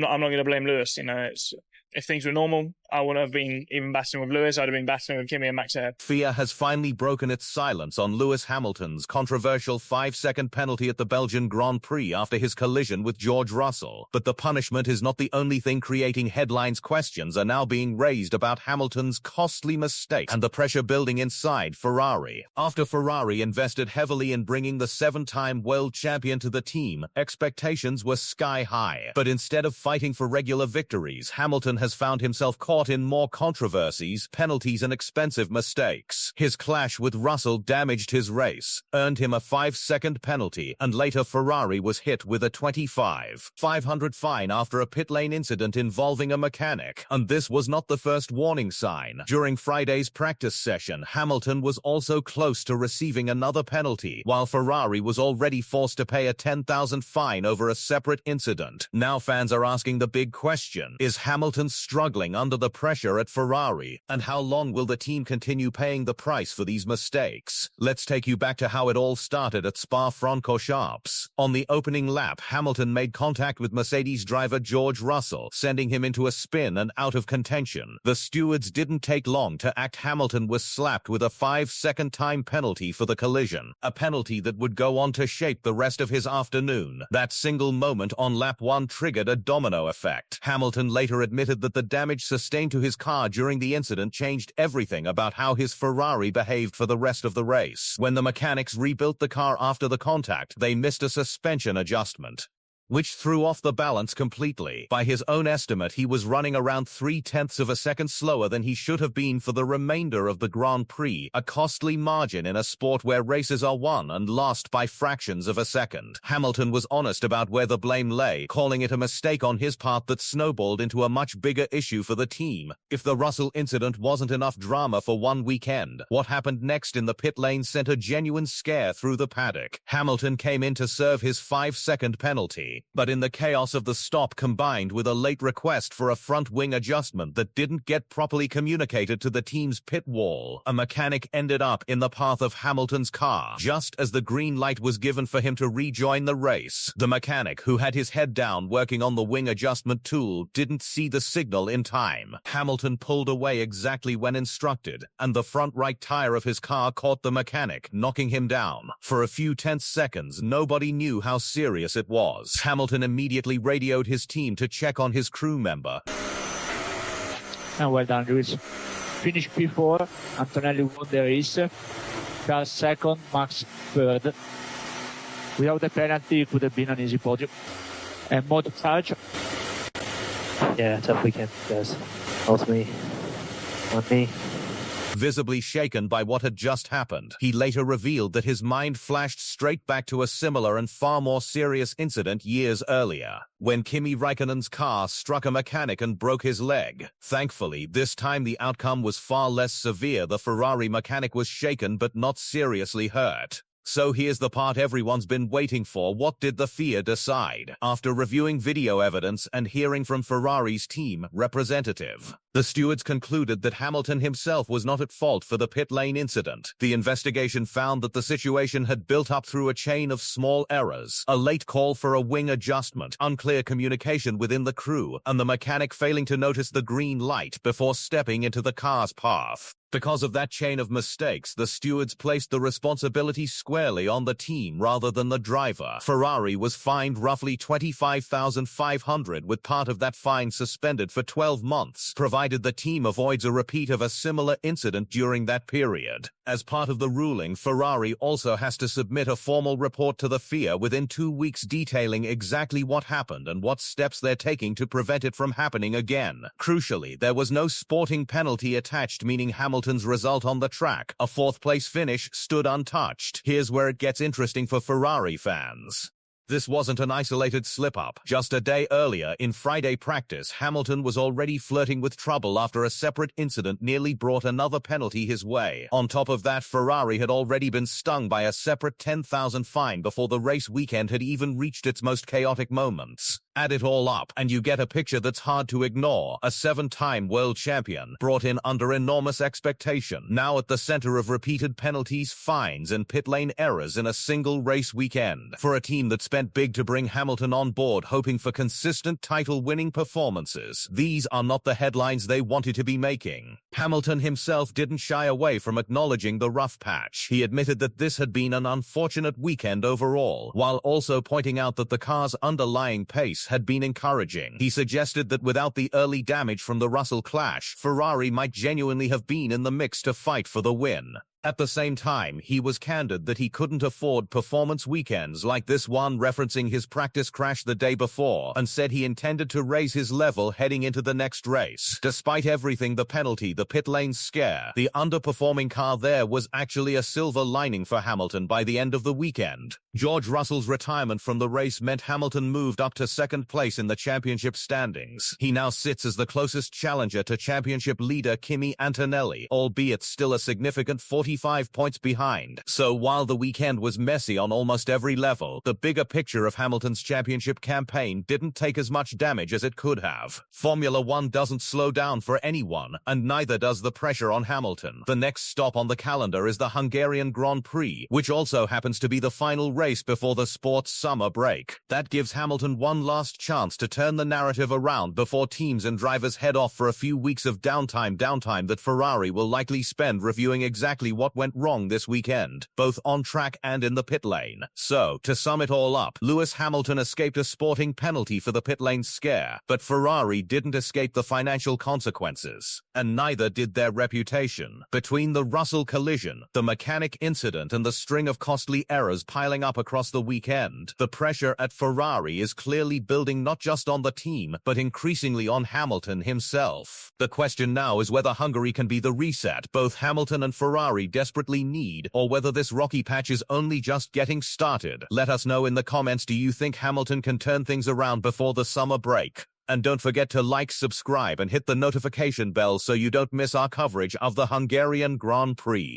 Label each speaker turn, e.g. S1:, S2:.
S1: I'm not going to blame Lewis. If things were normal, I wouldn't have been even battling with Lewis. I'd have been battling with Kimi and Max ahead.
S2: FIA has finally broken its silence on Lewis Hamilton's controversial 5-second penalty at the Belgian Grand Prix after his collision with George Russell. But the punishment is not the only thing creating headlines. Questions are now being raised about Hamilton's costly mistake and the pressure building inside Ferrari. After Ferrari invested heavily in bringing the 7-time world champion to the team, expectations were sky high. But instead of fighting for regular victories, Hamilton has found himself caught in more controversies, penalties and expensive mistakes. His clash with Russell damaged his race, earned him a 5-second penalty, and later Ferrari was hit with a 25,500 fine after a pit lane incident involving a mechanic. And this was not the first warning sign. During Friday's practice session, Hamilton was also close to receiving another penalty, while Ferrari was already forced to pay a 10,000 fine over a separate incident. Now fans are asking the big question: is Hamilton struggling under the pressure at Ferrari, and how long will the team continue paying the price for these mistakes? Let's take you back to how it all started at Spa-Francorchamps. On the opening lap, Hamilton made contact with Mercedes driver George Russell, sending him into a spin and out of contention. The stewards didn't take long to act. Hamilton was slapped with a 5-second time penalty for the collision, a penalty that would go on to shape the rest of his afternoon. That single moment on lap 1 triggered a domino effect. Hamilton later admitted that the damage sustained to his car during the incident changed everything about how his Ferrari behaved for the rest of the race. When the mechanics rebuilt the car after the contact, they missed a suspension adjustment, which threw off the balance completely. By his own estimate, he was running around 0.3 of a second slower than he should have been for the remainder of the Grand Prix, a costly margin in a sport where races are won and lost by fractions of a second. Hamilton was honest about where the blame lay, calling it a mistake on his part that snowballed into a much bigger issue for the team. If the Russell incident wasn't enough drama for one weekend, what happened next in the pit lane sent a genuine scare through the paddock. Hamilton came in to serve his 5-second penalty, but in the chaos of the stop, combined with a late request for a front wing adjustment that didn't get properly communicated to the team's pit wall, a mechanic ended up in the path of Hamilton's car just as the green light was given for him to rejoin the race. The mechanic, who had his head down working on the wing adjustment tool, didn't see the signal in time. Hamilton pulled away exactly when instructed, and the front right tire of his car caught the mechanic, knocking him down. For a few tense seconds, nobody knew how serious it was. Hamilton immediately radioed his team to check on his crew member.
S3: And well done, Lewis. Finished P4, Antonelli won the race. Charles second, Max third. Without the penalty, it would have been an easy podium. And mode charge.
S4: Yeah, tough weekend, guys. Both me. On me.
S2: Visibly shaken by what had just happened, he later revealed that his mind flashed straight back to a similar and far more serious incident years earlier, when Kimi Raikkonen's car struck a mechanic and broke his leg. Thankfully, this time the outcome was far less severe. The Ferrari mechanic was shaken but not seriously hurt. So here's the part everyone's been waiting for. What did the FIA decide? After reviewing video evidence and hearing from Ferrari's team representative, the stewards concluded that Hamilton himself was not at fault for the pit lane incident. The investigation found that the situation had built up through a chain of small errors: a late call for a wing adjustment, unclear communication within the crew, and the mechanic failing to notice the green light before stepping into the car's path. Because of that chain of mistakes, the stewards placed the responsibility squarely on the team rather than the driver. Ferrari was fined roughly $25,500, with part of that fine suspended for 12 months, provided the team avoids a repeat of a similar incident during that period. As part of the ruling, Ferrari also has to submit a formal report to the FIA within 2 weeks detailing exactly what happened and what steps they're taking to prevent it from happening again. Crucially, there was no sporting penalty attached, meaning Hamilton's result on the track, a 4th-place finish, stood untouched. Here's where it gets interesting for Ferrari fans. This wasn't an isolated slip-up. Just a day earlier, in Friday practice, Hamilton was already flirting with trouble after a separate incident nearly brought another penalty his way. On top of that, Ferrari had already been stung by a separate 10,000 fine before the race weekend had even reached its most chaotic moments. Add it all up, and you get a picture that's hard to ignore. A 7-time world champion, brought in under enormous expectation, now at the center of repeated penalties, fines, and pit lane errors in a single race weekend. For a team that spent big to bring Hamilton on board, hoping for consistent title-winning performances, these are not the headlines they wanted to be making. Hamilton himself didn't shy away from acknowledging the rough patch. He admitted that this had been an unfortunate weekend overall, while also pointing out that the car's underlying pace had been encouraging. He suggested that without the early damage from the Russell clash, Ferrari might genuinely have been in the mix to fight for the win. At the same time, he was candid that he couldn't afford performance weekends like this one, referencing his practice crash the day before, and said he intended to raise his level heading into the next race. Despite everything, the penalty, the pit lane scare, the underperforming car there was actually a silver lining for Hamilton by the end of the weekend. George Russell's retirement from the race meant Hamilton moved up to second place in the championship standings. He now sits as the closest challenger to championship leader Kimi Antonelli, albeit still a significant 45 points behind. So while the weekend was messy on almost every level, the bigger picture of Hamilton's championship campaign didn't take as much damage as it could have. Formula One doesn't slow down for anyone, and neither does the pressure on Hamilton. The next stop on the calendar is the Hungarian Grand Prix, which also happens to be the final race before the sport's summer break. That gives Hamilton one last chance to turn the narrative around before teams and drivers head off for a few weeks of downtime that Ferrari will likely spend reviewing exactly what went wrong this weekend, both on track and in the pit lane. So, to sum it all up, Lewis Hamilton escaped a sporting penalty for the pit lane scare, but Ferrari didn't escape the financial consequences, and neither did their reputation. Between the Russell collision, the mechanic incident, and the string of costly errors piling up across the weekend, the pressure at Ferrari is clearly building not just on the team, but increasingly on Hamilton himself. The question now is whether Hungary can be the reset both Hamilton and Ferrari desperately need, or whether this rocky patch is only just getting started. Let us know in the comments, do you think Hamilton can turn things around before the summer break? And don't forget to like, subscribe, and hit the notification bell so you don't miss our coverage of the Hungarian Grand Prix.